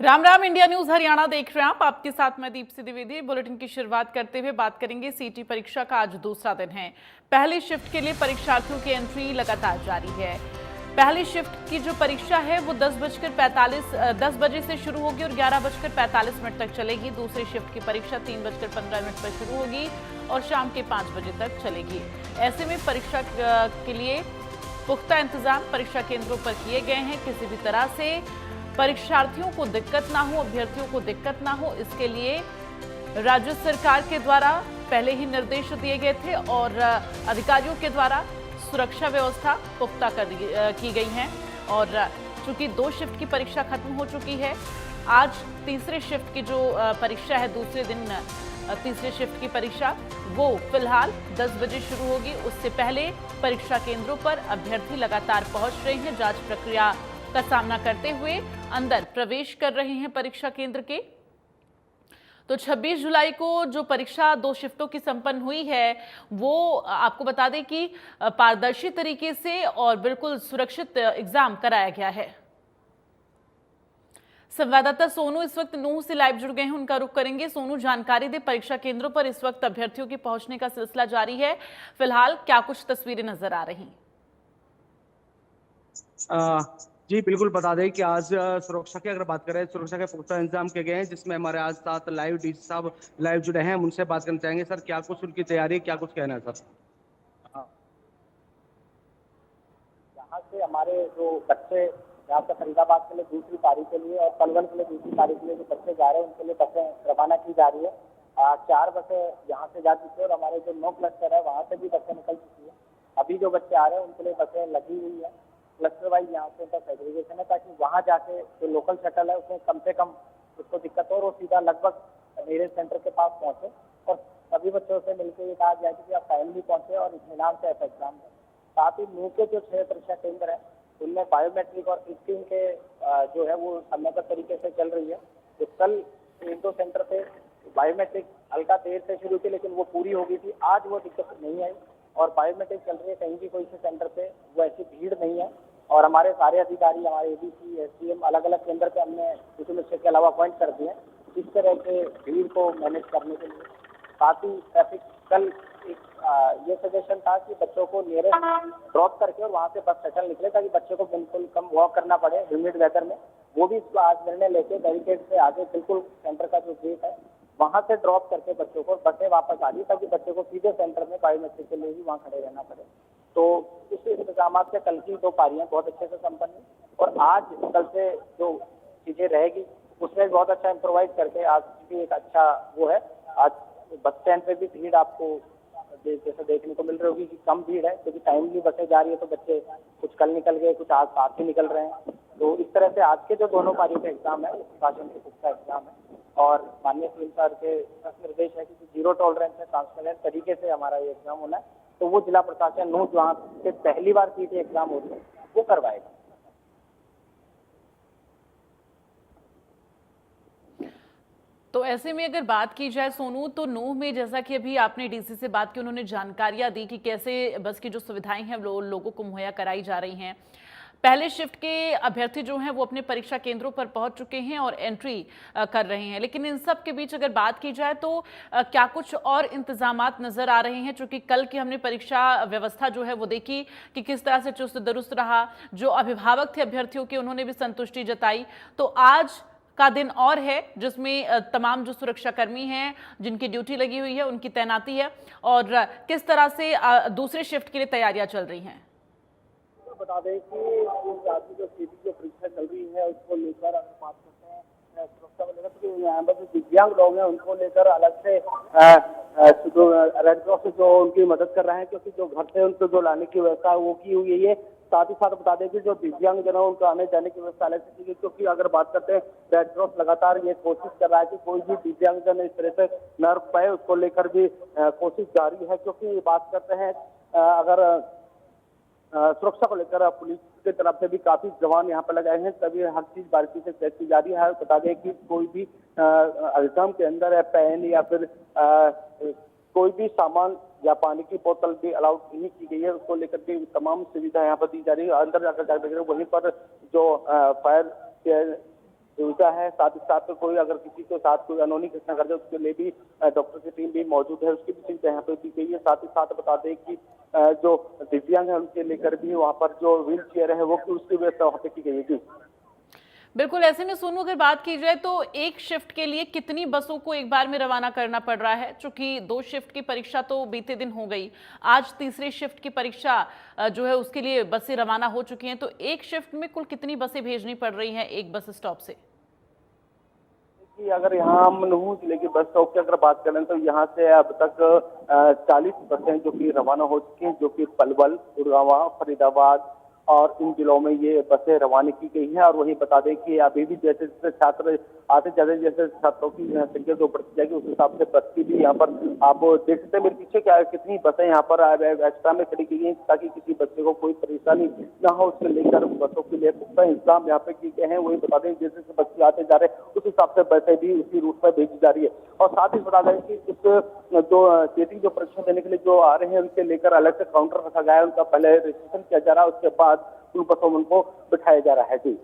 Ram Ram. India news Haryana देख रहे हैं आप। आपके साथ मैं दीप्ति द्विवेदी। बुलेटिन की शुरुआत करते हुए बात करेंगे सीटी परीक्षा का। आज दूसरा दिन है। पहली शिफ्ट के लिए परीक्षार्थियों की एंट्री लगातार जारी है। पहली शिफ्ट की जो परीक्षा है वो 10 बजे से शुरू होगी और 11:45 तक चलेगी। दूसरी शिफ्ट की परीक्षा 3:15 पर शुरू होगी और शाम के 5 बजे तक चलेगी। ऐसे में परीक्षा के लिए पुख्ता इंतजाम परीक्षा केंद्रों पर किए गए हैं। किसी भी तरह से परीक्षार्थियों को दिक्कत ना हो, अभ्यर्थियों को दिक्कत ना हो, इसके लिए राज्य सरकार के द्वारा पहले ही निर्देश दिए गए थे और अधिकारियों के द्वारा सुरक्षा व्यवस्था पुख्ता की गई है। और चूंकि 2 शिफ्ट की परीक्षा खत्म हो चुकी है, आज तीसरे शिफ्ट की जो परीक्षा है, दूसरे दिन तीसरे शिफ्ट की परीक्षा वो फिलहाल 10 बजे शुरू होगी। उससे पहले परीक्षा केंद्रों पर अभ्यर्थी लगातार पहुंच रहे हैं। जांच प्रक्रिया का सामना करते हुए अंदर प्रवेश कर रहे हैं परीक्षा केंद्र के। तो 26 जुलाई को जो परीक्षा 2 शिफ्टों की संपन्न हुई है वो आपको बता दें कि पारदर्शी तरीके से और बिल्कुल सुरक्षित एग्जाम कराया गया है। संवाददाता सोनू इस वक्त नूह से लाइव जुड़ गए हैं, उनका रुख करेंगे। सोनू, जानकारी दे, परीक्षा केंद्रों पर इस वक्त अभ्यर्थियों के पहुंचने का सिलसिला जारी है। फिलहाल क्या कुछ तस्वीरें नजर आ रही? जी बिल्कुल, बता दें कि आज सुरक्षा की अगर बात करें, सुरक्षा के पुख्ता इंतजाम किए गए हैं, जिसमें हमारे आज साथ लाइव डीसी साहब लाइव जुड़े हैं। हम उनसे बात करना चाहेंगे। सर, क्या कुछ उनकी तैयारी, क्या कुछ कहना है सर? यहाँ से हमारे जो बच्चे यहाँ से फरीदाबाद के लिए दूसरी पारी के लिए और पलवल के लिए दूसरी पारी के लिए जो बच्चे जा रहे हैं उनके लिए बसें रवाना की जा रही है। 4 बसें यहाँ से जा चुकी है और हमारे जो 9 क्लस्टर है वहाँ से भी बसें निकल चुकी है। अभी जो बच्चे आ रहे हैं उनके लिए बसें लगी हुई है। क्लस्टर वाइज यहाँ से उनका सेग्रीगेशन है ताकि वहाँ जाके जो लोकल शटल है उसमें कम से कम उसको दिक्कत हो और वो सीधा लगभग मेरे सेंटर के पास पहुँचे और सभी बच्चों से मिलकर ये कहा जाए कि आप टाइमली पहुँचे और इत्मीनान से एग्जाम दें। साथ ही मुँह के जो 6 परीक्षा केंद्र है उनमें बायोमेट्रिक और स्क्रीन के जो है वो समयबद्ध तरीके से चल रही है। तो कल 1-2 सेंटर पे बायोमेट्रिक हल्का देर से शुरू की लेकिन वो पूरी हो गई थी। आज वो दिक्कत नहीं आई और बायोमेट्रिक चल रही है। कहीं भी कोई से सेंटर पे वो ऐसी भीड़ नहीं है और हमारे सारे अधिकारी, हमारे एडीसी, एसडीएम अलग अलग केंद्र पे हमने ड्यूटी मिनिस्टर के अलावा अपॉइंट कर दिए इस तरह के भीड़ को मैनेज करने के लिए। साथ ही ट्रैफिक कल ये सजेशन था कि बच्चों को नियरेस्ट ड्रॉप करके और वहाँ से बस शटल निकले ताकि बच्चे को बिल्कुल कम वॉक करना पड़े ह्यूमिड वेदर में। वो भी आज निर्णय लेके बैरिकेड से आगे बिल्कुल सेंटर का जो गेट है वहाँ से ड्रॉप करके बच्चों को बसें वापस आ रही ताकि बच्चे को सीधे सेंटर में बायोमेट्रिक के लिए ही वहाँ खड़े रहना पड़े। तो इस इंतजाम से कल की 2 पारियां बहुत अच्छे से संपन्न हुई और आज कल से जो चीजें रहेगी उसमें बहुत अच्छा इम्प्रोवाइज करके आज भी एक अच्छा वो है। आज बस स्टैंड पे भी भीड़ आपको जैसे देखने को मिल रही होगी कि कम भीड़ है क्योंकि टाइमली बसें जा रही है। तो बच्चे कुछ कल निकल गए, कुछ आज साथ ही निकल रहे हैं। तो इस तरह से आज के जो दोनों पारियों के एग्जाम है प्रशासन के पुख्ता एग्जाम है और माननीय सीएम सर के निर्देश है कि 0 टॉलरेंस है, ट्रांसपेरेंट तरीके से हमारा ये एग्जाम होना है। तो वो जिला प्रशासन नूह जहाँ से पहली बार सीटी एग्जाम होती है वो करवाएगा। तो ऐसे में अगर बात की जाए सोनू, तो नूह में जैसा कि अभी आपने डीसी से बात की, उन्होंने जानकारियां दी कि कैसे बस की जो सुविधाएं हैं वो लोगों को मुहैया कराई जा रही हैं। पहले शिफ्ट के अभ्यर्थी जो हैं वो अपने परीक्षा केंद्रों पर पहुंच चुके हैं और एंट्री कर रहे हैं। लेकिन इन सब के बीच अगर बात की जाए तो क्या कुछ और इंतजामात नजर आ रहे हैं? चूंकि कल की हमने परीक्षा व्यवस्था जो है वो देखी कि किस तरह से चुस्त दुरुस्त रहा। जो अभिभावक थे अभ्यर्थियों के उन्होंने भी संतुष्टि जताई। तो आज का दिन और है जिसमें तमाम जो सुरक्षाकर्मी हैं जिनकी ड्यूटी लगी हुई है उनकी तैनाती है और किस तरह से दूसरे शिफ्ट के लिए तैयारियां चल रही हैं? बता दें कि राज्य जो सीधी जो परीक्षा चल रही है उसको लेकर अगर बात करते हैं सुरक्षा को लेकर तो यहाँ पर जो दिव्यांग लोग हैं उनको लेकर अलग से जो रेड क्रॉस जो उनकी मदद कर रहे हैं क्योंकि जो घर से उनको जो लाने की व्यवस्था वो की हुई है। साथ ही साथ बता दें कि जो दिव्यांग जन है उनको आने जाने की व्यवस्था अलग से की गई क्योंकि अगर बात करते हैं रेड क्रॉस लगातार ये कोशिश कर रहा है कि कोई भी दिव्यांग जन इस तरह से न रुक पाए, उसको लेकर भी कोशिश जारी है। क्योंकि बात करते हैं अगर सुरक्षा को लेकर पुलिस की तरफ से भी काफी जवान यहाँ पर लगाए हैं, तभी हर चीज बारीकी से चेक की जा रही है। बता दें कि कोई भी एग्जाम के अंदर पेन या फिर कोई भी सामान या पानी की बोतल भी अलाउड नहीं की गई है। उसको लेकर भी तमाम सुविधा यहाँ पर दी जा रही है। अंदर जाकर वहीं पर जो फायर सुविधा है। साथ ही साथ कोई अगर किसी के साथ कोई अनहोनी घटना कर जाए उसके लिए भी डॉक्टर की टीम भी मौजूद है, उसकी भी सुविधा यहाँ पे दी गई है। साथ ही साथ बता दें कि जो दिव्यांग है उनके लेकर भी वहाँ पर जो व्हील चेयर है वो उसकी व्यवस्था वहाँ पे की गई है। जी बिल्कुल, ऐसे में सोनू अगर बात की जाए तो एक शिफ्ट के लिए कितनी बसों को एक बार में रवाना करना पड़ रहा है? चूंकि 2 शिफ्ट की परीक्षा तो बीते दिन हो गई, आज तीसरे शिफ्ट की परीक्षा जो है उसके लिए बसें रवाना हो चुकी हैं, तो एक शिफ्ट में कुल कितनी बसें भेजनी पड़ रही हैं एक बस स्टॉप से? कि अगर यहाँ हम मनु जिले की बस स्टॉप की अगर बात करें तो यहाँ से अब तक 40 बसें जो कि रवाना हो चुकी हैं, जो कि पलवल, गुड़गांव, फरीदाबाद और इन जिलों में ये बसें रवाना की गई है। और वही बता दें कि अभी भी जैसे जैसे छात्र आते जाते जैसे छात्रों की संख्या जो बढ़ती जाएगी उस हिसाब से बस की भी यहाँ पर आप देख सकते हैं मेरे पीछे क्या कितनी बसें यहाँ पर एक्स्ट्रा में खड़ी की गई हैं ताकि किसी बच्चे को कोई परेशानी न हो, उसके लेकर बसों के लिए पुख्ता इंतजाम यहाँ पे किए गए हैं। वही बता दें जैसे जैसे बच्चे आते जा रहे हैं उस हिसाब से बसें भी उसी रूट में भेजी जा रही है। और साथ ही बता दें कि इस जो चेटिंग जो परीक्षा देने के लिए जो आ रहे हैं उनके लेकर अलग से काउंटर रखा गया है, उनका पहले रजिस्ट्रेशन किया जा रहा है, उसके बाद उन बसों में उनको बिठाया जा रहा है। जी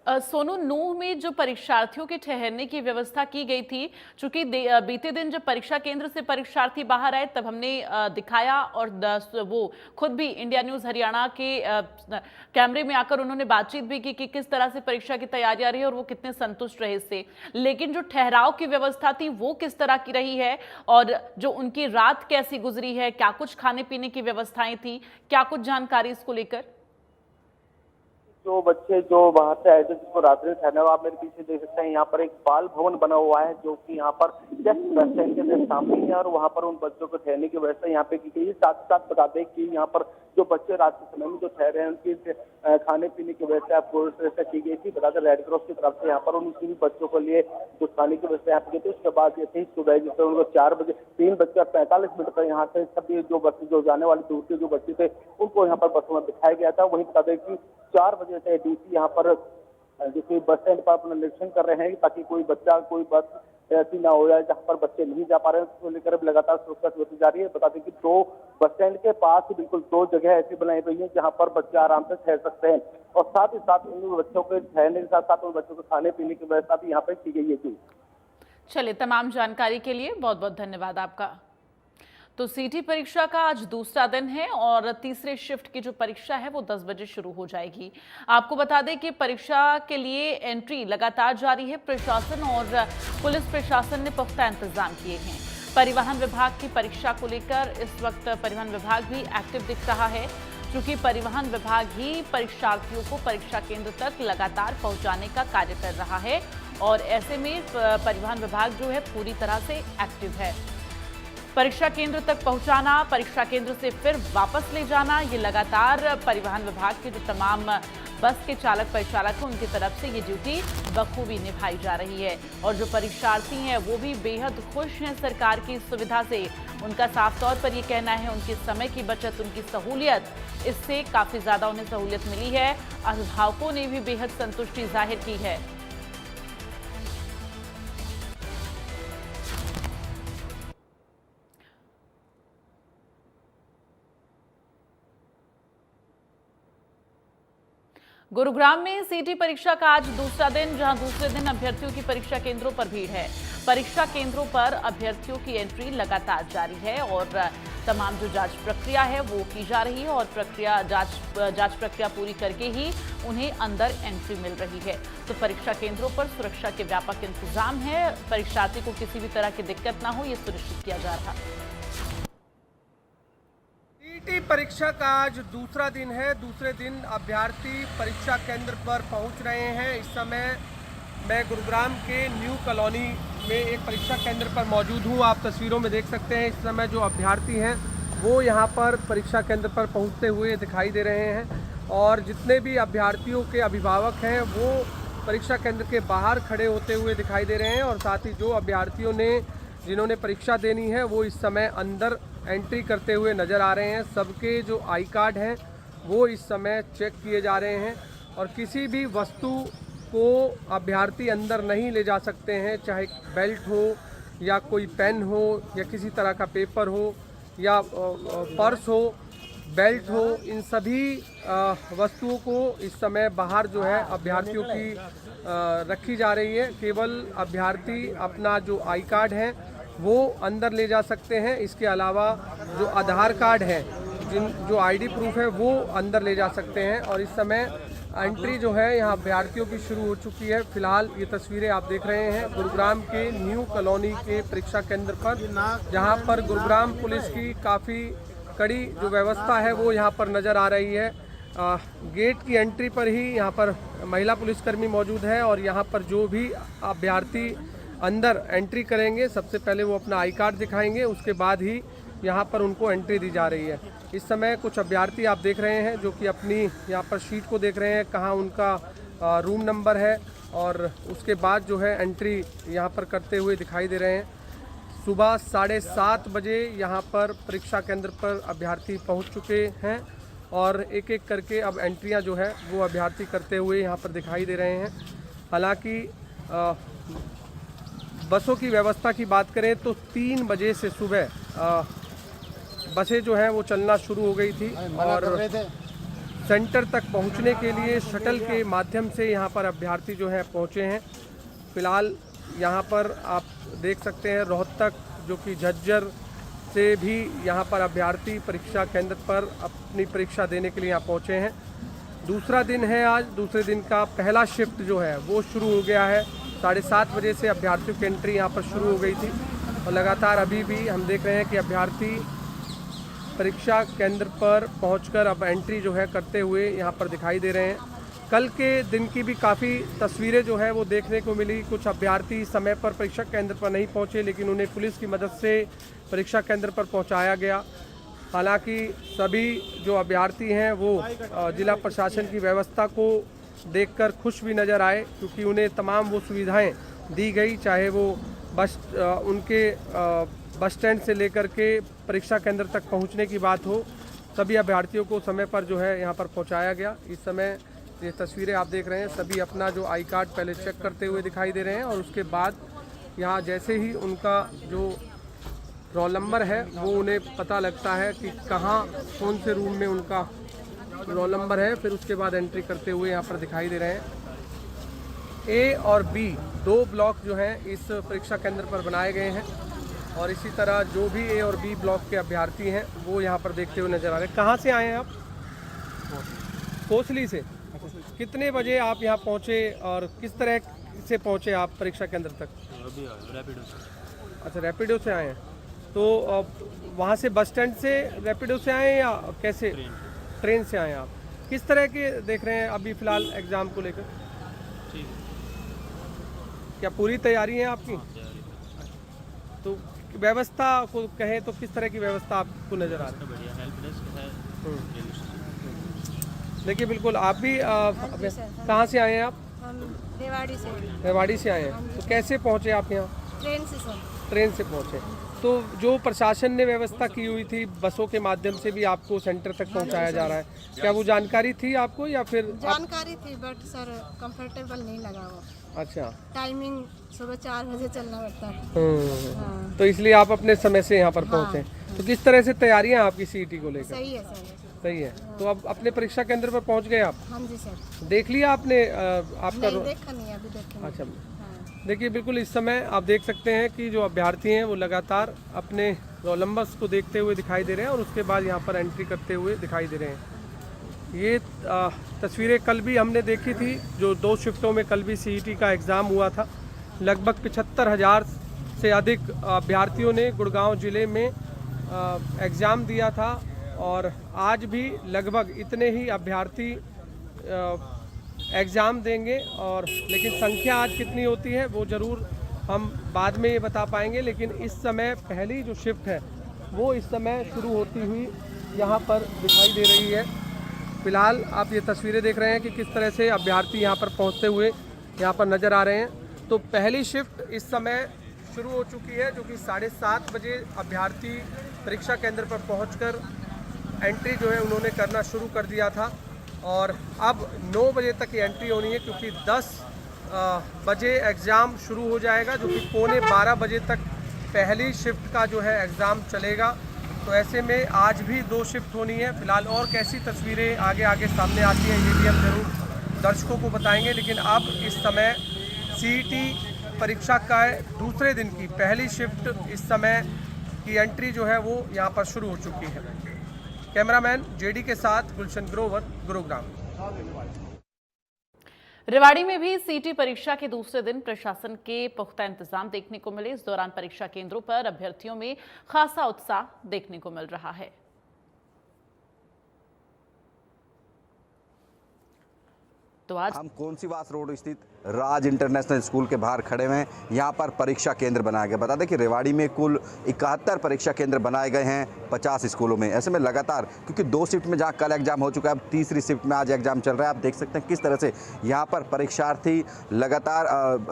सोनू, नूह में जो परीक्षार्थियों के ठहरने की व्यवस्था की गई थी, चूंकि बीते दिन जब परीक्षा केंद्र से परीक्षार्थी बाहर आए तब हमने दिखाया और वो खुद भी इंडिया न्यूज हरियाणा के कैमरे में आकर उन्होंने बातचीत भी की कि किस तरह से परीक्षा की तैयारी आ रही है और वो कितने संतुष्ट रहे इससे। लेकिन जो ठहराव की व्यवस्था थी वो किस तरह की रही है और जो उनकी रात कैसी गुजरी है, क्या कुछ खाने पीने की व्यवस्थाएं थी, क्या कुछ जानकारी इसको लेकर? जो बच्चे जो बाहर से आए थे जिसको रात्रि में ठहरना, आप मेरे पीछे देख सकते हैं यहाँ पर एक बाल भवन बना हुआ है जो कि यहाँ पर जस्ट बस स्टैंड के सामने ही है और वहाँ पर उन बच्चों को ठहरने की व्यवस्था यहाँ पे की गई है। साथ ही साथ बता दें कि यहाँ पर जो बच्चे रात के समय में जो ठहरे हैं उनकी खाने पीने की व्यवस्था पूरी तरह से की गई थी। बता दें रेड क्रॉस की तरफ से यहाँ पर उन सभी बच्चों के लिए जो खाने की व्यवस्था यहाँ पे की थी। उसके बाद ये थी सुबह जैसे उनको 4 बजे 3:45 पर यहाँ से सभी जो बच्चे जो जाने वाले दूर के जो बच्चे थे उनको यहाँ पर बसों में बिठाया गया था। वहीं बता दें कि 4 बजे से डीसी यहाँ पर जो कि बस स्टैंड पर अपना निरीक्षण कर रहे हैं ताकि कोई बच्चा कोई बस ऐसी ना हो जाए जहाँ पर बच्चे नहीं जा पा रहे हैं, उसको लेकर लगातार सुरक्षा होती जा रही है। बता दें कि 2 बस स्टैंड के पास ही बिल्कुल 2 जगह ऐसी बनाई गई है जहाँ पर बच्चे आराम से ठहर सकते हैं और साथ ही साथ उन बच्चों के ठहरने के साथ साथ उन बच्चों को खाने पीने की व्यवस्था भी यहाँ पर की गई है। चलिए, तमाम जानकारी के लिए बहुत बहुत धन्यवाद आपका। तो सीटी परीक्षा का आज दूसरा दिन है और तीसरे शिफ्ट की जो परीक्षा है वो 10 बजे शुरू हो जाएगी। आपको बता दें कि परीक्षा के लिए एंट्री लगातार जारी है। प्रशासन और पुलिस प्रशासन ने पुख्ता इंतजाम किए हैं। परिवहन विभाग की परीक्षा को लेकर इस वक्त परिवहन विभाग भी एक्टिव दिख रहा है, क्योंकि परिवहन विभाग ही परीक्षार्थियों को परीक्षा केंद्र तक लगातार पहुंचाने का कार्य कर रहा है और ऐसे में परिवहन विभाग जो है पूरी तरह से एक्टिव है। परीक्षा केंद्र तक पहुंचाना, परीक्षा केंद्र से फिर वापस ले जाना, ये लगातार परिवहन विभाग के जो तमाम बस के चालक परिचालक हैं उनकी तरफ से ये ड्यूटी बखूबी निभाई जा रही है। और जो परीक्षार्थी हैं वो भी बेहद खुश हैं सरकार की सुविधा से। उनका साफ तौर पर ये कहना है उनके समय की बचत, उनकी सहूलियत, इससे काफ़ी ज़्यादा उन्हें सहूलियत मिली है। अभिभावकों ने भी बेहद संतुष्टि जाहिर की है। गुरुग्राम में सीटी परीक्षा का आज दूसरा दिन, जहां दूसरे दिन अभ्यर्थियों की परीक्षा केंद्रों पर भीड़ है। परीक्षा केंद्रों पर अभ्यर्थियों की एंट्री लगातार जारी है और तमाम जो जांच प्रक्रिया है वो की जा रही है और जांच प्रक्रिया पूरी करके ही उन्हें अंदर एंट्री मिल रही है। तो परीक्षा केंद्रों पर सुरक्षा के व्यापक इंतजाम है। परीक्षार्थी को किसी भी तरह की दिक्कत ना हो, ये सुनिश्चित किया जा रहा है। सीटी परीक्षा का आज दूसरा दिन है। दूसरे दिन अभ्यर्थी परीक्षा केंद्र पर पहुंच रहे हैं। इस समय मैं गुरुग्राम के न्यू कॉलोनी में एक परीक्षा केंद्र पर मौजूद हूं। आप तस्वीरों में देख सकते हैं इस समय जो अभ्यर्थी हैं वो यहां पर परीक्षा केंद्र पर पहुंचते हुए दिखाई दे रहे हैं और जितने भी अभ्यर्थियों के अभिभावक हैं वो परीक्षा केंद्र के बाहर खड़े होते हुए दिखाई दे रहे हैं और साथ ही जो अभ्यर्थियों ने जिन्होंने परीक्षा देनी है वो इस समय अंदर एंट्री करते हुए नज़र आ रहे हैं। सबके जो आई कार्ड हैं वो इस समय चेक किए जा रहे हैं और किसी भी वस्तु को अभ्यर्थी अंदर नहीं ले जा सकते हैं, चाहे बेल्ट हो या कोई पेन हो या किसी तरह का पेपर हो या पर्स हो। बेल्ट हो, इन सभी वस्तुओं को इस समय बाहर जो है अभ्यर्थियों की रखी जा रही है। केवल अभ्यर्थी अपना जो आई कार्ड है वो अंदर ले जा सकते हैं। इसके अलावा जो आधार कार्ड है, जो आईडी प्रूफ है वो अंदर ले जा सकते हैं। और इस समय एंट्री जो है यहाँ अभ्यर्थियों की शुरू हो चुकी है। फिलहाल ये तस्वीरें आप देख रहे हैं गुरुग्राम के न्यू कॉलोनी के परीक्षा केंद्र पर, जहाँ पर गुरुग्राम पुलिस की काफ़ी कड़ी जो व्यवस्था है वो यहाँ पर नज़र आ रही है। गेट की एंट्री पर ही यहाँ पर महिला पुलिसकर्मी मौजूद है और यहाँ पर जो भी अभ्यर्थी अंदर एंट्री करेंगे सबसे पहले वो अपना आई कार्ड दिखाएंगे, उसके बाद ही यहाँ पर उनको एंट्री दी जा रही है। इस समय कुछ अभ्यर्थी आप देख रहे हैं जो कि अपनी यहाँ पर शीट को देख रहे हैं कहाँ उनका रूम नंबर है, और उसके बाद जो है एंट्री यहाँ पर करते हुए दिखाई दे रहे हैं। सुबह 7:30 बजे यहाँ पर परीक्षा केंद्र पर अभ्यर्थी पहुँच चुके हैं और एक एक करके अब एंट्रियाँ जो है वो अभ्यर्थी करते हुए यहाँ पर दिखाई दे रहे हैं। हालांकि बसों की व्यवस्था की बात करें तो 3 बजे से सुबह बसें जो हैं वो चलना शुरू हो गई थी और सेंटर तक पहुंचने के लिए शटल के माध्यम से यहाँ पर अभ्यर्थी जो हैं पहुँचे हैं। फिलहाल यहाँ पर आप देख सकते हैं रोहतक जो कि झज्जर से भी यहाँ पर अभ्यर्थी परीक्षा केंद्र पर अपनी परीक्षा देने के लिए यहाँ पहुँचे हैं। दूसरा दिन है आज, दूसरे दिन का पहला शिफ्ट जो है वो शुरू हो गया है। 7:30 बजे से अभ्यर्थियों की एंट्री यहाँ पर शुरू हो गई थी और लगातार अभी भी हम देख रहे हैं कि अभ्यर्थी परीक्षा केंद्र पर पहुंचकर अब एंट्री जो है करते हुए यहाँ पर दिखाई दे रहे हैं। कल के दिन की भी काफ़ी तस्वीरें जो है वो देखने को मिली। कुछ अभ्यर्थी समय पर परीक्षा केंद्र पर नहीं पहुँचे लेकिन उन्हें पुलिस की मदद से परीक्षा केंद्र पर पहुँचाया गया। हालांकि सभी जो अभ्यर्थी हैं वो जिला प्रशासन की व्यवस्था को देखकर खुश भी नज़र आए, क्योंकि उन्हें तमाम वो सुविधाएं दी गई, चाहे वो उनके बस स्टैंड से लेकर के परीक्षा केंद्र तक पहुंचने की बात हो। सभी अभ्यर्थियों को समय पर जो है यहाँ पर पहुंचाया गया। इस समय ये तस्वीरें आप देख रहे हैं, सभी अपना जो आई कार्ड पहले चेक करते हुए दिखाई दे रहे हैं और उसके बाद यहाँ जैसे ही उनका जो रोल नंबर है वो उन्हें पता लगता है कि कहाँ कौन से रूम में उनका रोल नंबर है, फिर उसके बाद एंट्री करते हुए यहाँ पर दिखाई दे रहे हैं। ए और बी 2 ब्लॉक जो हैं इस परीक्षा केंद्र पर बनाए गए हैं और इसी तरह जो भी ए और बी ब्लॉक के अभ्यर्थी हैं वो यहाँ पर देखते हुए नजर आ रहे हैं। कहाँ से आए हैं आप? कोसली से। कितने बजे आप यहाँ पहुँचे और किस तरह से पहुँचे आप परीक्षा केंद्र तक? रैपिडो से। अच्छा, रैपिडो से आए हैं। तो वहाँ से बस स्टैंड से रैपिडो से आए हैं या कैसे? ट्रेन से आए हैं आप। किस तरह के देख रहे हैं अभी फ़िलहाल एग्ज़ाम को लेकर? ठीक है। क्या पूरी तैयारी है आपकी? तो व्यवस्था को कहें तो किस तरह की व्यवस्था आपको नज़र आ रही है? बढ़िया हेल्प डेस्क है रेलवे स्टेशन। देखिए बिल्कुल, आप भी कहाँ से आए हैं आप? हम रेवाड़ी से। रेवाड़ी से आए हैं। तो कैसे पहुँचे आप यहाँ? ट्रेन से सर। ट्रेन से पहुँचे। तो जो प्रशासन ने व्यवस्था की हुई थी बसों के माध्यम से भी आपको सेंटर तक पहुँचाया जा रहा है, क्या वो जानकारी थी आपको या फिर जानकारी थी बट सर कंफर्टेबल नहीं लगा वो। अच्छा। टाइमिंग सुबह 4 बजे चलना पड़ता है। हाँ। तो इसलिए आप अपने समय से यहाँ पर पहुँचे। तो किस तरह से तैयारियाँ आपकी सीईटी को लेकर? सही है सर। सही है। तो अब अपने परीक्षा केंद्र पर पहुँच गए आप? हाँ जी सर। देख लिया आपने आपका? नहीं देखा नहीं, अभी देखेंगे। अच्छा। हाँ। देखिए बिल्कुल, इस समय आप देख सकते हैं कि जो अभ्यर्थी हैं वो लगातार अपने रोल नंबर्स को देखते हुए दिखाई दे रहे हैं और उसके बाद यहाँ पर एंट्री करते हुए दिखाई दे रहे हैं। ये तस्वीरें कल भी हमने देखी थी, जो 2 शिफ्टों में कल भी सीईटी का एग्ज़ाम हुआ था। लगभग 75,000 से अधिक अभ्यर्थियों ने गुड़गांव ज़िले में एग्ज़ाम दिया था और आज भी लगभग इतने ही अभ्यर्थी एग्ज़ाम देंगे। और लेकिन संख्या आज कितनी होती है वो ज़रूर हम बाद में ये बता पाएंगे, लेकिन इस समय पहली जो शिफ्ट है वो इस समय शुरू होती हुई यहाँ पर दिखाई दे रही है। फिलहाल आप ये तस्वीरें देख रहे हैं कि किस तरह से अभ्यर्थी यहाँ पर पहुँचते हुए यहाँ पर नज़र आ रहे हैं। तो पहली शिफ्ट इस समय शुरू हो चुकी है, जो कि 7:30 बजे अभ्यर्थी परीक्षा केंद्र पर पहुँचकर एंट्री जो है उन्होंने करना शुरू कर दिया था और अब 9 बजे तक ये एंट्री होनी है, क्योंकि 10 बजे एग्ज़ाम शुरू हो जाएगा, जो कि 11:45 बजे तक पहली शिफ्ट का जो है एग्ज़ाम चलेगा। तो ऐसे में आज भी 2 शिफ्ट होनी है। फिलहाल और कैसी तस्वीरें आगे आगे सामने आती हैं ये भी हम जरूर दर्शकों को बताएंगे। लेकिन अब इस समय सीईटी परीक्षा का दूसरे दिन की पहली शिफ्ट इस समय की एंट्री जो है वो यहाँ पर शुरू हो चुकी है। कैमरामैन जेडी के साथ गुलशन ग्रोवर, गुरुग्राम। रेवाड़ी में भी सीटी परीक्षा के दूसरे दिन प्रशासन के पुख्ता इंतजाम देखने को मिले। इस दौरान परीक्षा केंद्रों पर अभ्यर्थियों में खासा उत्साह देखने को मिल रहा है। तो आज हम कोनसीवास रोड स्थित राज इंटरनेशनल स्कूल के बाहर खड़े हुए हैं। यहाँ पर परीक्षा केंद्र बनाया गया। बता दें कि रेवाड़ी में कुल 71 परीक्षा केंद्र बनाए गए हैं 50 स्कूलों में। ऐसे में लगातार, क्योंकि 2 शिफ्ट में जहाँ कल एग्जाम हो चुका है, अब तीसरी शिफ्ट में आज एग्जाम चल रहा है। आप देख सकते हैं किस तरह से यहाँ पर परीक्षार्थी लगातार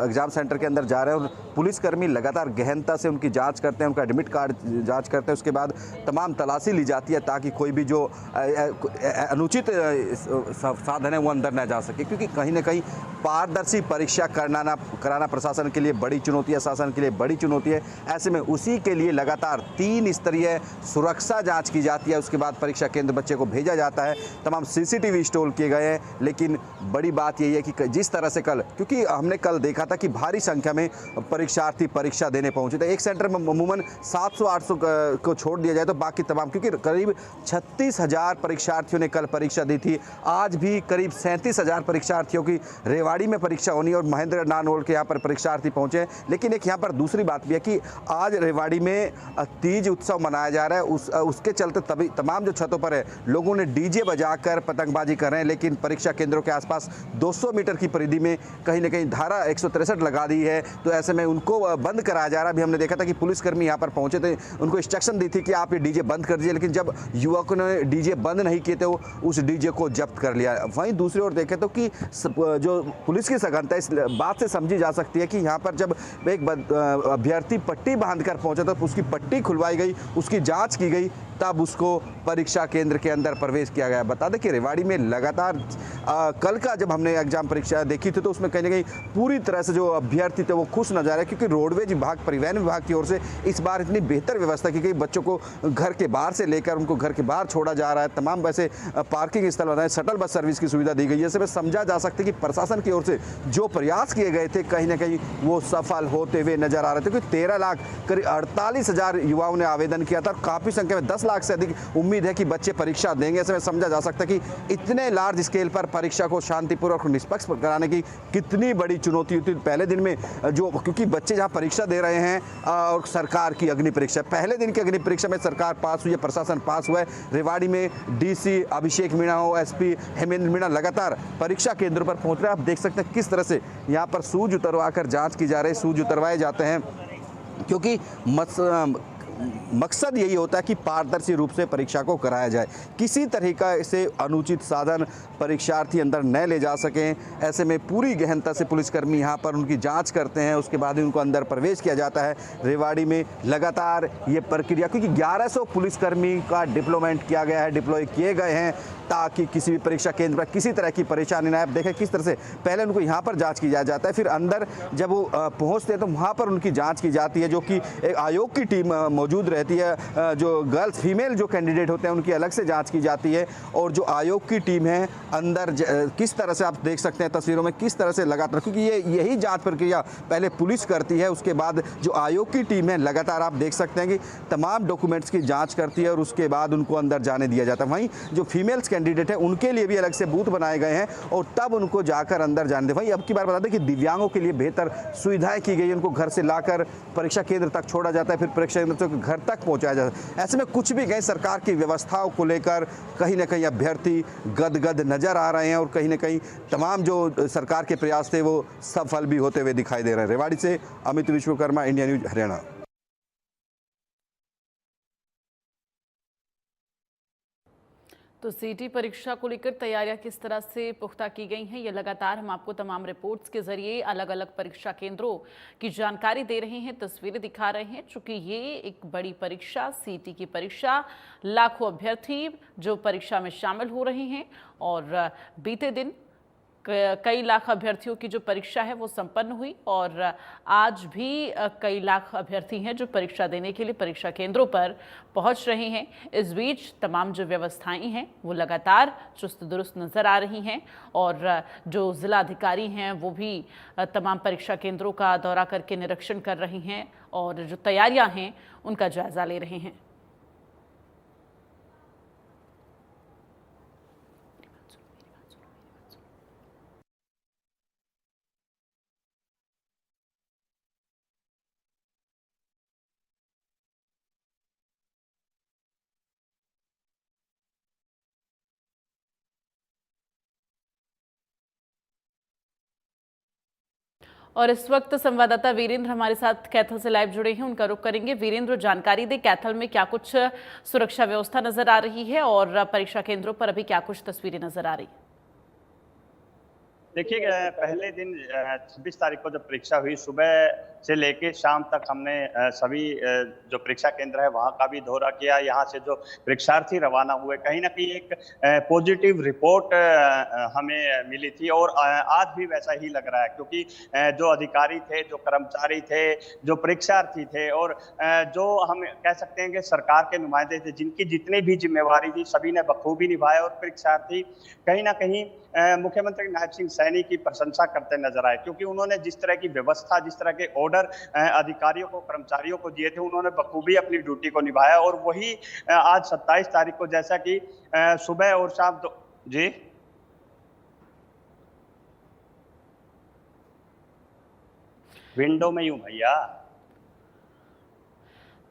एग्जाम सेंटर के अंदर जा रहे हैं और पुलिसकर्मी लगातार गहनता से उनकी जाँच करते हैं, उनका एडमिट कार्ड जाँच करते हैं। उसके बाद तमाम तलाशी ली जाती है ताकि कोई भी जो अनुचित साधन है वो अंदर न जा सके, क्योंकि कहीं ना कहीं पारदर्शी परीक्षा कराना प्रशासन के लिए बड़ी चुनौती है, शासन के लिए बड़ी चुनौती है। ऐसे में उसी के लिए लगातार 3 स्तरीय सुरक्षा जांच की जाती है। उसके बाद परीक्षा केंद्र बच्चे को भेजा जाता है। तमाम सीसीटीवी इंस्टॉल किए गए हैं। लेकिन बड़ी बात यही है कि जिस तरह से कल, क्योंकि हमने कल देखा था कि भारी संख्या में परीक्षार्थी परीक्षा देने पहुंचे थे। एक सेंटर में अमूमन 700-800 को छोड़ दिया जाए तो बाकी तमाम, क्योंकि करीब 36,000 परीक्षार्थियों ने कल परीक्षा दी थी। आज भी करीब 37,000 परीक्षार्थियों की रेवाड़ी में परीक्षा होनी और महेंद्र नानवोल के यहाँ पर परीक्षार्थी पहुंचे। लेकिन एक यहाँ पर दूसरी बात भी है कि आज रेवाड़ी में तीज उत्सव मनाया जा रहा है। उसके चलते तभी तमाम जो छतों पर है लोगों ने डीजे बजाकर पतंगबाजी कर रहे हैं। लेकिन परीक्षा केंद्रों के आसपास 200 मीटर की परिधि में कहीं ना कहीं धारा 163 लगा दी है। तो ऐसे में उनको बंद कराया जा रहा है। अभी हमने देखा था कि पुलिसकर्मी यहाँ पर पहुंचे थे, उनको इंस्ट्रक्शन दी थी कि आप ये डीजे बंद कर दीजिए। लेकिन जब युवकों ने डीजे बंद नहीं किए थे, उस डीजे को जब्त कर लिया। वहीं दूसरी ओर देखें तो कि जो पुलिस की सघनता इस बात से समझी जा सकती है कि यहाँ पर जब एक अभ्यर्थी पट्टी बांधकर पहुंचा तो उसकी पट्टी खुलवाई गई, उसकी जांच की गई, तब उसको परीक्षा केंद्र के अंदर प्रवेश किया गया। बता दें कि रेवाड़ी में लगातार कल का जब हमने एग्जाम परीक्षा देखी थी तो उसमें कहीं ना कहीं पूरी तरह से जो अभ्यर्थी थे वो खुश नजर आए, क्योंकि रोडवेज विभाग, परिवहन विभाग की ओर से इस बार इतनी बेहतर व्यवस्था की गई। बच्चों को घर के बाहर से लेकर उनको घर के बाहर छोड़ा जा रहा है। तमाम वैसे पार्किंग स्थल बनाए, शटल बस सर्विस की सुविधा दी गई है। इसमें समझा जा सकता है कि प्रशासन की ओर से जो प्रयास किए गए थे कहीं ना कहीं वो सफल होते हुए नजर आ रहे थे। क्योंकि 13 लाख करीब 48,000 युवाओं ने आवेदन किया था और काफी संख्या में 10 लाख से अधिक उम्मीद है कि बच्चे परीक्षा देंगे। ऐसे में समझा जा सकता है कि इतने लार्ज स्केल पर परीक्षा को शांतिपूर्वक और निष्पक्ष कराने की कितनी बड़ी चुनौती होती है। पहले दिन में जो, क्योंकि बच्चे जहां परीक्षा दे रहे हैं और सरकार की अग्नि परीक्षा, पहले दिन की अग्नि परीक्षा में सरकार पास हुई है, प्रशासन पास हुआ है। रेवाड़ी में डीसी अभिषेक मीणा हो, एसपी हेमेंद्र मीणा लगातार परीक्षा केंद्रों पर पहुंच रहे हैं। आप देख सकते हैं किस तरह से यहाँ पर सूज उतरवा कर जांच की जा रही है, सूज उतरवाए जाते हैं, क्योंकि मकसद यही होता है कि पारदर्शी रूप से परीक्षा को कराया जाए, किसी तरीका से अनुचित साधन परीक्षार्थी अंदर न ले जा सकें। ऐसे में पूरी गहनता से पुलिसकर्मी यहाँ पर उनकी जांच करते हैं, उसके बाद उनको अंदर प्रवेश किया जाता है। रेवाड़ी में लगातार ये प्रक्रिया, क्योंकि 1100 पुलिसकर्मी का डिप्लॉयमेंट किया गया है, डिप्लॉय किए गए हैं ताकि किसी भी परीक्षा केंद्र पर किसी तरह की परेशानी न आए। आप देखें किस तरह से पहले उनको यहाँ पर जाँच की जाता है, फिर अंदर जब वो पहुँचते हैं तो वहाँ पर उनकी जाँच की जाती है, जो कि एक आयोग की टीम मौजूद रहती है। जो गर्ल्स, फीमेल जो कैंडिडेट होते हैं उनकी अलग से जांच की जाती है। और जो आयोग की टीम है अंदर किस तरह से आप देख सकते हैं तस्वीरों में, किस तरह से लगातार, क्योंकि यही जांच प्रक्रिया पहले पुलिस करती है, उसके बाद जो आयोग की टीम है लगातार आप देख सकते हैं कि तमाम डॉक्यूमेंट्स की जाँच करती है और उसके बाद उनको अंदर जाने दिया जाता है। वहीं जो फीमेल्स कैंडिडेट है उनके लिए भी अलग से बूथ बनाए गए हैं और तब उनको जाकर अंदर जाने दें। वहीं अब की बार बता दें कि दिव्यांगों के लिए बेहतर सुविधाएं की गई, उनको घर से लाकर परीक्षा केंद्र तक छोड़ा जाता है, फिर परीक्षा केंद्र से घर तक पहुंचाया जाता है। ऐसे में कुछ भी गए सरकार की व्यवस्थाओं को लेकर कहीं ना कहीं अभ्यर्थी गदगद नजर आ रहे हैं और कहीं ना कहीं तमाम जो सरकार के प्रयास थे वो सफल भी होते हुए दिखाई दे रहे हैं। रेवाड़ी से अमित विश्वकर्मा, इंडिया न्यूज, हरियाणा। तो सीटी परीक्षा को लेकर तैयारियां किस तरह से पुख्ता की गई हैं, ये लगातार हम आपको तमाम रिपोर्ट्स के जरिए अलग अलग परीक्षा केंद्रों की जानकारी दे रहे हैं, तस्वीरें दिखा रहे हैं। चूंकि ये एक बड़ी परीक्षा, सीटी की परीक्षा, लाखों अभ्यर्थी जो परीक्षा में शामिल हो रहे हैं और बीते दिन कई लाख अभ्यर्थियों की जो परीक्षा है वो संपन्न हुई और आज भी कई लाख अभ्यर्थी हैं जो परीक्षा देने के लिए परीक्षा केंद्रों पर पहुंच रहे हैं। इस बीच तमाम जो व्यवस्थाएं हैं वो लगातार चुस्त दुरुस्त नजर आ रही हैं और जो जिला अधिकारी हैं वो भी तमाम परीक्षा केंद्रों का दौरा करके निरीक्षण कर रहे हैं और जो तैयारियां हैं उनका जायजा ले रहे हैं। और इस वक्त संवाददाता वीरेंद्र हमारे साथ कैथल से लाइव जुड़े हैं, उनका रुख करेंगे। वीरेंद्र, जानकारी दे कैथल में क्या कुछ सुरक्षा व्यवस्था नजर आ रही है और परीक्षा केंद्रों पर अभी क्या कुछ तस्वीरें नजर आ रही? देखिए, पहले दिन 26 तारीख को जब परीक्षा हुई, सुबह से लेके शाम तक हमने सभी जो परीक्षा केंद्र है वहाँ का भी दौरा किया। यहाँ से जो परीक्षार्थी रवाना हुए, कहीं ना कहीं एक पॉजिटिव रिपोर्ट हमें मिली थी और आज भी वैसा ही लग रहा है, क्योंकि जो अधिकारी थे, जो कर्मचारी थे, जो परीक्षार्थी थे और जो हम कह सकते हैं कि सरकार के नुमाइंदे थे, जिनकी जितनी भी जिम्मेवारी थी सभी ने बखूबी निभाया और परीक्षार्थी कहीं ना कहीं मुख्यमंत्री नायब सिंह सैनी की प्रशंसा करते नजर आए, क्योंकि उन्होंने जिस तरह की व्यवस्था, जिस तरह के ऑर्डर अधिकारियों को, कर्मचारियों को दिए थे, उन्होंने बखूबी अपनी ड्यूटी को निभाया। और वही आज 27 तारीख को जैसा कि सुबह और शाम जी विंडो में ही हूं भैया।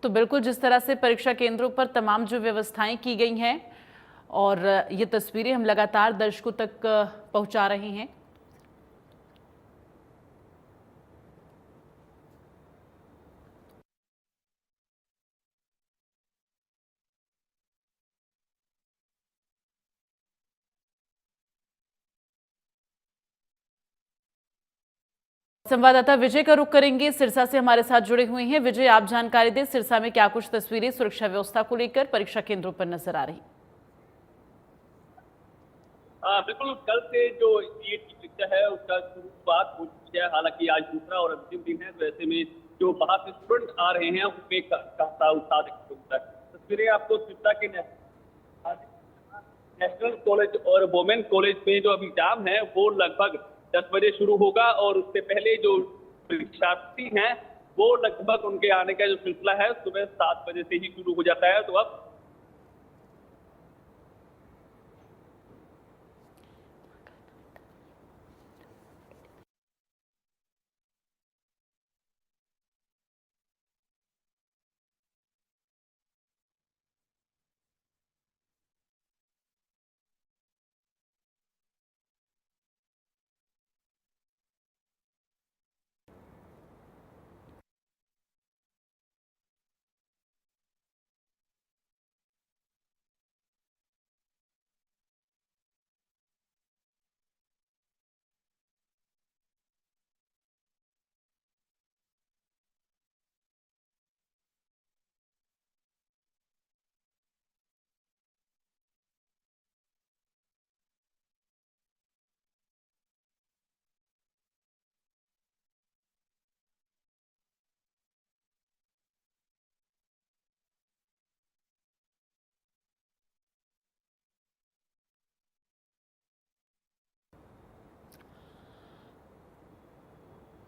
तो बिल्कुल जिस तरह से परीक्षा केंद्रों पर तमाम जो व्यवस्थाएं की गई हैं और ये तस्वीरें हम लगातार दर्शकों तक पहुंचा रहे हैं। संवाददाता विजय का रुख करेंगे, सिरसा से हमारे साथ जुड़े हुए हैं। विजय, आप जानकारी दें, सिरसा में क्या कुछ तस्वीरें सुरक्षा व्यवस्था को लेकर परीक्षा केंद्रों पर नजर आ रही? बिल्कुल, कल से जो सीएट की परीक्षा है उसका शुरुआत हो चुकी है। हालांकि आज दूसरा और अंतिम दिन है, तो ऐसे में जो बाहर से स्टूडेंट आ रहे हैं उनमें काफी उत्साह देखने को मिलता है। तस्वीरें आपको सिरसा के नेशनल कॉलेज और वुमेन कॉलेज में जो अभी एग्जाम है वो लगभग 10 बजे शुरू होगा और उससे पहले जो परीक्षार्थी हैं वो लगभग उनके आने का जो सिलसिला है सुबह 7 बजे से ही शुरू हो जाता है। तो अब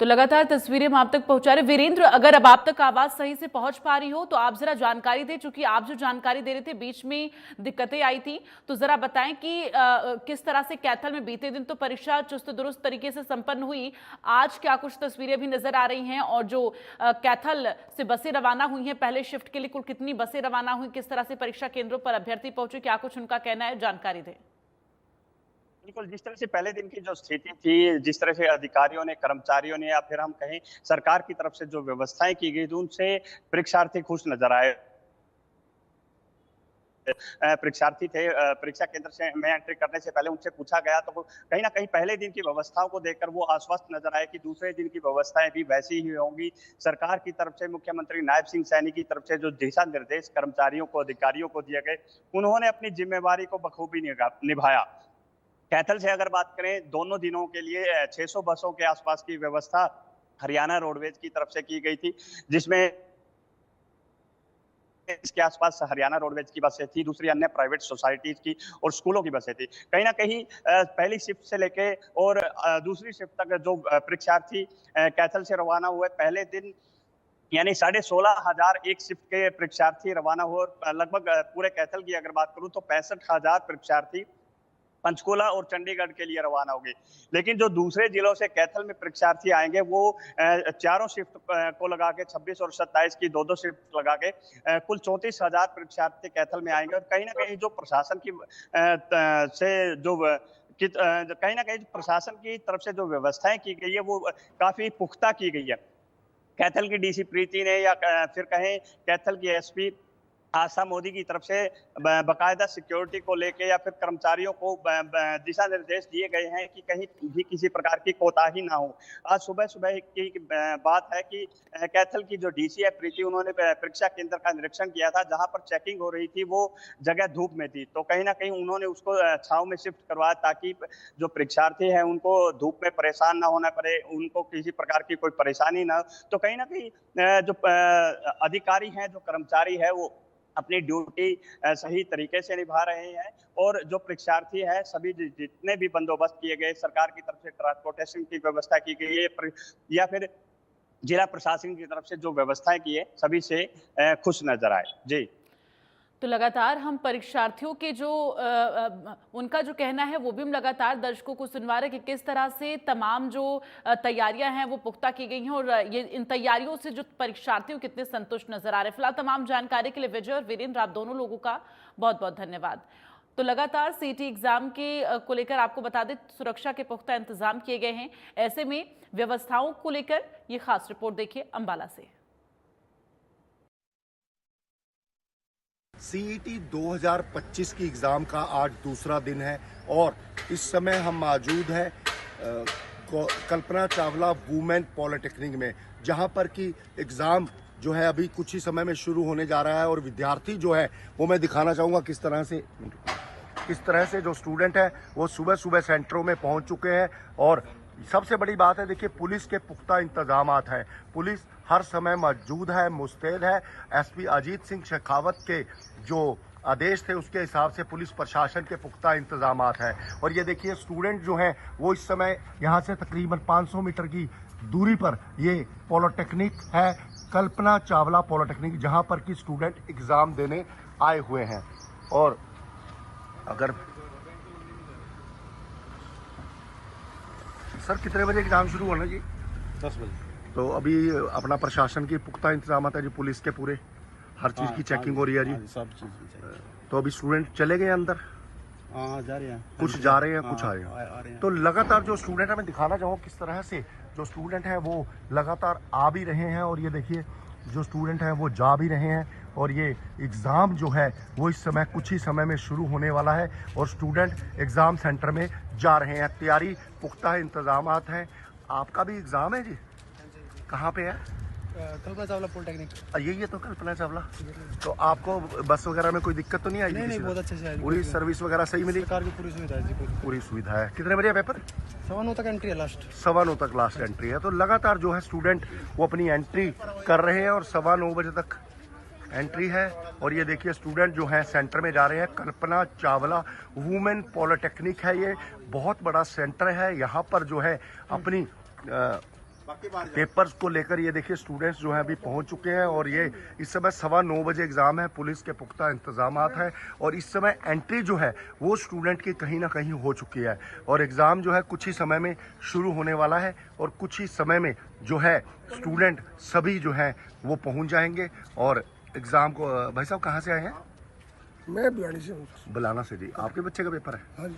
तो लगातार तस्वीरें हम आप तक पहुंचा रहे। वीरेंद्र, अगर अब आप तक आवाज सही से पहुंच पा रही हो तो आप जरा जानकारी दें, चूंकि आप जो जानकारी दे रहे थे बीच में दिक्कतें आई थी, तो जरा बताएं कि किस तरह से कैथल में बीते दिन तो परीक्षा चुस्त दुरुस्त तरीके से संपन्न हुई, आज क्या कुछ तस्वीरें भी नजर आ रही हैं और जो कैथल से बसें रवाना हुई हैं पहले शिफ्ट के लिए, कुल कितनी बसें रवाना हुई, किस तरह से परीक्षा केंद्रों पर अभ्यर्थी पहुंचे, क्या कुछ उनका कहना है, जानकारी दें। बिल्कुल, जिस तरह से पहले दिन की जो स्थिति थी, जिस तरह से अधिकारियों ने, कर्मचारियों ने या फिर हम कहें सरकार की तरफ से जो व्यवस्थाएं की गई थी, उनसे परीक्षार्थी खुश नजर आए। परीक्षार्थी थे, परीक्षा केंद्र से में एंट्री करने से पहले उनसे पूछा गया तो कहीं ना कहीं पहले दिन की व्यवस्थाओं को देखकर वो आश्वस्त नजर आए कि दूसरे दिन की व्यवस्थाएं भी वैसी ही होंगी। सरकार की तरफ से, मुख्यमंत्री नायब सिंह सैनी की तरफ से जो दिशा निर्देश कर्मचारियों को, अधिकारियों को दिए गए, उन्होंने अपनी जिम्मेवारी को बखूबी निभाया। कैथल से अगर बात करें, दोनों दिनों के लिए 600 बसों के आसपास की व्यवस्था हरियाणा रोडवेज की तरफ से की गई थी, जिसमें इसके आसपास हरियाणा रोडवेज की बसें थी, दूसरी अन्य प्राइवेट सोसाइटीज की और स्कूलों की बसें थी। कहीं ना कहीं पहली शिफ्ट से लेके और दूसरी शिफ्ट तक जो परीक्षार्थी कैथल से रवाना हुए, पहले दिन यानी 16,500 एक शिफ्ट के परीक्षार्थी रवाना हुए और लगभग पूरे कैथल की अगर बात करूं तो 65,000 परीक्षार्थी पंचकुला और चंडीगढ़ के लिए रवाना होंगे। लेकिन जो दूसरे जिलों से कैथल में परीक्षार्थी आएंगे वो चारों शिफ्ट को लगा के 26 और 27 की दो शिफ्ट लगा के कुल 34,000 परीक्षार्थी कैथल में आएंगे। और कहीं ना कहीं जो प्रशासन की से जो कहीं ना कहीं प्रशासन की तरफ से जो व्यवस्थाएं की गई है वो काफी पुख्ता की गई है। कैथल की डीसी प्रीति ने या फिर कहें कैथल की एसपी आशा मोदी की तरफ से बाकायदा सिक्योरिटी को लेके या फिर कर्मचारियों को दिशा निर्देश दिए गए हैं कि कहीं भी किसी प्रकार की कोताही ना हो। आज सुबह सुबह की बात है कि कैथल की जो डीसी है प्रीति, उन्होंने परीक्षा केंद्र का निरीक्षण किया था। जहां पर चेकिंग हो रही थी वो जगह धूप में थी, तो कहीं ना कहीं उन्होंने उसको छांव में शिफ्ट करवाया ताकि जो परीक्षार्थी है उनको धूप में परेशान ना होना पड़े, उनको किसी प्रकार की कोई परेशानी ना हो। तो कहीं ना कहीं जो अधिकारी हैं, जो कर्मचारी है, वो अपनी ड्यूटी सही तरीके से निभा रहे हैं। और जो परीक्षार्थी है, सभी जितने भी बंदोबस्त किए गए, सरकार की तरफ से ट्रांसपोर्टेशन की व्यवस्था की गई है या फिर जिला प्रशासन की तरफ से जो व्यवस्थाएं की है, सभी से खुश नजर आए। जी, तो लगातार हम परीक्षार्थियों के जो उनका जो कहना है वो भी हम लगातार दर्शकों को सुनवा रहे हैं कि किस तरह से तमाम जो तैयारियां हैं वो पुख्ता की गई हैं और ये इन तैयारियों से जो परीक्षार्थियों कितने संतुष्ट नजर आ रहे हैं। फिलहाल तमाम जानकारी के लिए विजय और वीरेंद्र, आप दोनों लोगों का बहुत बहुत धन्यवाद। तो लगातार सीटी एग्जाम को लेकर आपको बता दें, सुरक्षा के पुख्ता इंतजाम किए गए हैं। ऐसे में व्यवस्थाओं को लेकर ये खास रिपोर्ट देखिए अंबाला से। सीईटी 2025 की एग्ज़ाम का आज दूसरा दिन है और इस समय हम मौजूद हैं कल्पना चावला वुमेन पॉलिटेक्निक में, जहां पर कि एग्ज़ाम जो है अभी कुछ ही समय में शुरू होने जा रहा है। और विद्यार्थी जो है वो मैं दिखाना चाहूँगा किस तरह से जो स्टूडेंट है वो सुबह सुबह सेंटरों में पहुंच चुके हैं। और सबसे बड़ी बात है, देखिए, पुलिस के पुख्ता इंतजामात हैं। पुलिस हर समय मौजूद है, मुस्तैद है। एसपी अजीत सिंह शेखावत के जो आदेश थे उसके हिसाब से पुलिस प्रशासन के पुख्ता इंतजामात हैं। और ये देखिए, स्टूडेंट जो हैं वो इस समय यहाँ से तकरीबन 500 मीटर की दूरी पर ये पॉलिटेक्निक है, कल्पना चावला पॉलिटेक्निक, जहाँ पर कि स्टूडेंट एग्ज़ाम देने आए हुए हैं। और अगर सर कितने बजे एग्जाम शुरू होना जी? 10 बजे। तो अभी अपना प्रशासन की पुख्ता इंतजाम है जी, पुलिस के पूरे हर चीज़ की चेकिंग हो रही है जी, सब चीज़। तो अभी स्टूडेंट चले गए अंदर? जा रहे हैं, कुछ जा रहे हैं, कुछ आ रहे हैं। तो लगातार जो स्टूडेंट है, मैं दिखाना चाहूँ किस तरह से जो स्टूडेंट है वो लगातार आ भी रहे हैं। और ये देखिए, जो स्टूडेंट हैं वो जा भी रहे हैं। और ये एग्ज़ाम जो है वो इस समय कुछ ही समय में शुरू होने वाला है और स्टूडेंट एग्ज़ाम सेंटर में जा रहे हैं। तैयारी पुख्ता इंतजामात हैं। आपका भी एग्ज़ाम है जी? कहाँ पे है? कल्पना चावला पॉलिटेक्निक। यही है तो कल्पना चावला। तो आपको बस वगैरह में कोई दिक्कत तो नहीं आई? नहीं, बहुत अच्छे से आई। पूरी सर्विस वगैरह सही मिली? सरकार की पूरी सुविधा है जी, पूरी सुविधा है। कितने बजे पेपर? 9:15 तक एंट्री है लास्ट। 9:15 तक लास्ट एंट्री है। तो लगातार जो है स्टूडेंट वो अपनी एंट्री कर रहे हैं और 9:15 बजे तक एंट्री है। और ये देखिए, स्टूडेंट जो है सेंटर में जा रहे हैं। कल्पना चावला वुमेन पॉलिटेक्निक है, ये बहुत बड़ा सेंटर है। यहाँ पर जो है अपनी पेपर्स को लेकर ये देखिए स्टूडेंट्स जो हैं अभी पहुंच चुके हैं। और ये इस समय 9:15 बजे एग्ज़ाम है। पुलिस के पुख्ता इंतजामात हैं और इस समय एंट्री जो है वो स्टूडेंट की कहीं ना कहीं हो चुकी है। और एग्ज़ाम जो है कुछ ही समय में शुरू होने वाला है और कुछ ही समय में जो है स्टूडेंट सभी जो हैं वो पहुँच जाएंगे। और एग्ज़ाम को, भाई साहब कहाँ से आए हैं? मैं बिलानी से हूँ। बिलाना से जी। आपके बच्चे का पेपर है? हाँ जी।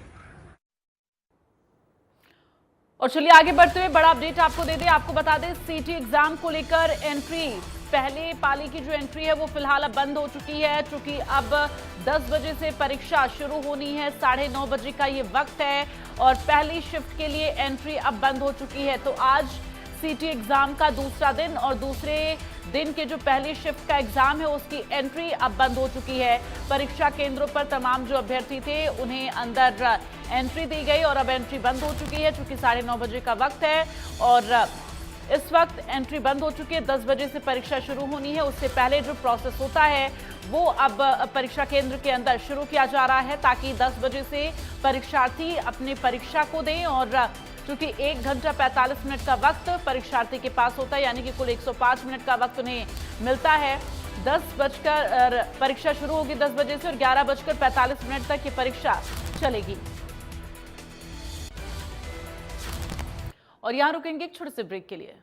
और चलिए आगे बढ़ते हुए बड़ा अपडेट आपको दे दें। आपको बता दें, सीटी एग्जाम को लेकर एंट्री, पहले पाली की जो एंट्री है वो फिलहाल अब बंद हो चुकी है, क्योंकि अब 10 बजे से परीक्षा शुरू होनी है। 9:30 बजे का ये वक्त है और पहली शिफ्ट के लिए एंट्री अब बंद हो चुकी है। तो आज सीटी एग्जाम का दूसरा दिन और दूसरे दिन के जो पहली शिफ्ट का एग्जाम है उसकी एंट्री अब बंद हो चुकी है। परीक्षा केंद्रों पर तमाम जो अभ्यर्थी थे उन्हें अंदर एंट्री दी गई और अब एंट्री बंद हो चुकी है, चूंकि 9:30 बजे का वक्त है और इस वक्त एंट्री बंद हो चुकी है। 10 बजे से परीक्षा शुरू होनी है, उससे पहले जो प्रोसेस होता है वो अब परीक्षा केंद्र के अंदर शुरू किया जा रहा है ताकि 10 बजे से परीक्षार्थी अपनी परीक्षा को दें। और चूंकि 1 घंटा 45 मिनट का वक्त परीक्षार्थी के पास होता है, यानी कि कुल 105 मिनट का वक्त उन्हें मिलता है। 10 बजकर परीक्षा शुरू होगी 10 बजे से और 11:45 तक ये परीक्षा चलेगी। और यहां रुकेंगे एक छोटे से ब्रेक के लिए।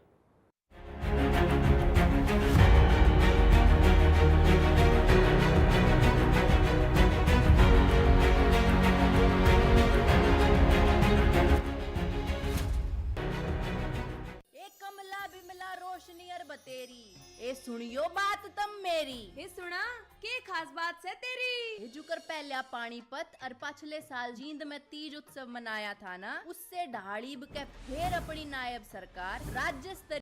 कमला बिमला रोशनी अर बतेरी ए सुनियो बात तम मेरी हे सुना के खास बात से तेरी जुकर पहला पानीपत और पिछले साल जींद में तीज उत्सव मनाया था ना, उससे ढाड़ी के फिर अपनी नायब सरकार राज्य स्तरीय